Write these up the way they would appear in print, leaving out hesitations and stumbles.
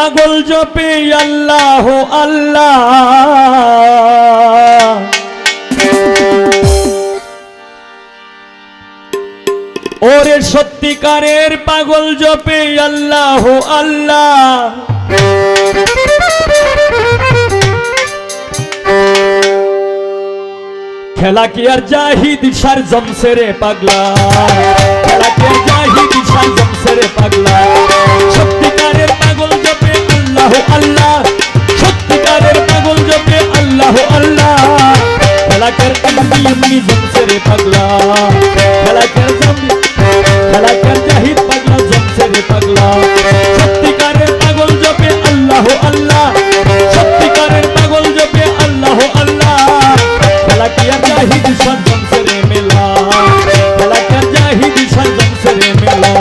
পাগল জপে আল্লাহ আল্লাহ ওরে সত্যিকারের পাগল জপে আল্লাহ আল্লাহ খেলা কি আর জাহিদ সার জমছে রে পাগলা খেলা কি আর জাহিদ সার জমছে রে পাগলা সত্যিকারের পাগল জপে আল্লাহ আল্লাহ সত্যিকারের পাগল জপে আল্লাহ আল্লাহ খেলা কি আর এমনি জমছে রে পাগলা খেলা কি আর জাহিদ পাগলা জমছে রে পাগলা সত্যিকারের পাগল জপে আল্লাহ আল্লাহ সত্যিকারের পাগল জপে আল্লাহ আল্লাহ খেলা কি আর জাহিদ সার জমছে রে মেলা খেলা কি আর জাহিদ সার জমছে রে মেলা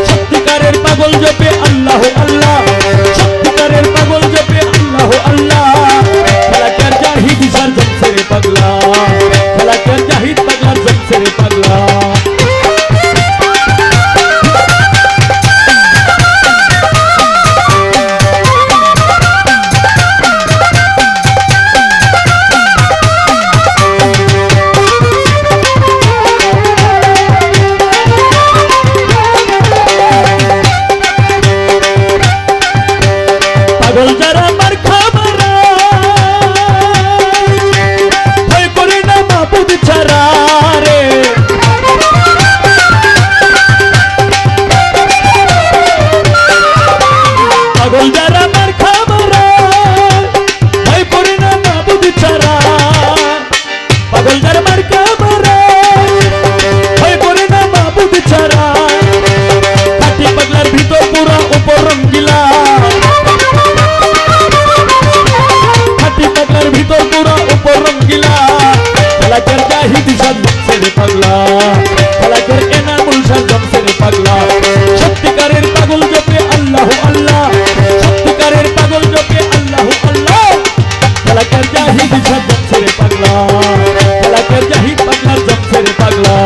সত্যিকারের পাগল জপে আল্লাহ আল্লাহ সত্যিকারের পাগল জপে আল্লাহ আল্লাহ খেলা কি আর জাহিদ সার জমছে রে পাগলা খেলা কি আর জাহিদ পাগলা জমছে রে পাগলা পাগল যারা মার খাবার ভয় করে না মাবুদ ছাড়া রে পাগল যারা মার খাবার ভয় করে না মাবুদ ছাড়া পাগল যারা মার খাবার ভয় করে না মাবুদ ছাড়া খাটি পাগলার ভিতর পুরা উপর রঙ্গিলা ভিতর পুরা উপর রঙ্গিলা খেলা কি আর জাহিদ সার জমছে রে পাগলা খেলা কি আর এনামুল সার জমছে রে পাগলা সত্যিকারের পাগল জপে আল্লাহ আল্লাহ সত্যিকারের পাগল জপে আল্লাহ আল্লাহ খেলা কি আর জাহিদ সার জমছে রে পাগলা খেলা কি আর জাহিদ পাগলার জমছে রে পাগলা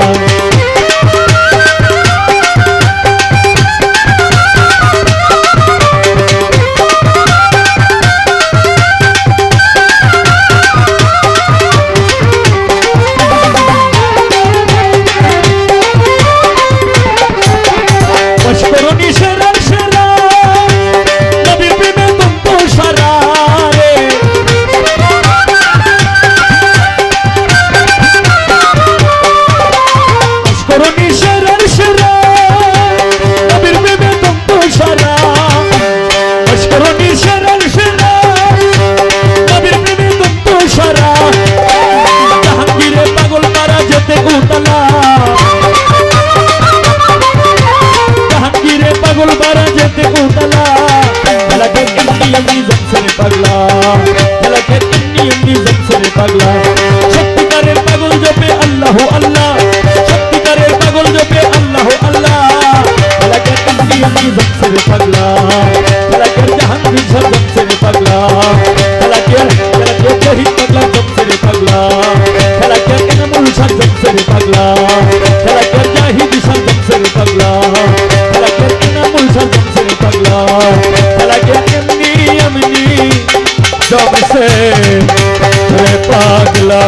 সত্যিকারের পাগল জপে আল্লাহ আল্লাহ সত্যিকারের পাগল জপে আল্লাহ আল্লাহ খেলা কি আর জমছে রে পাগলা খেলা কি আর জাহাঙ্গীর সার জমছে রে পাগলা খেলা কি আর জাহিদ পাগলা জমছে রে পাগলা খেলা কি আর এনামুল সার জমছে রে পাগলা খেলা কি আর জাহিদ সার জমছে রে পাগলা খেলা কি আর এনামুল সার জমছে রে পাগলা খেলা কি আর এমনি জমছে রে পাগলা।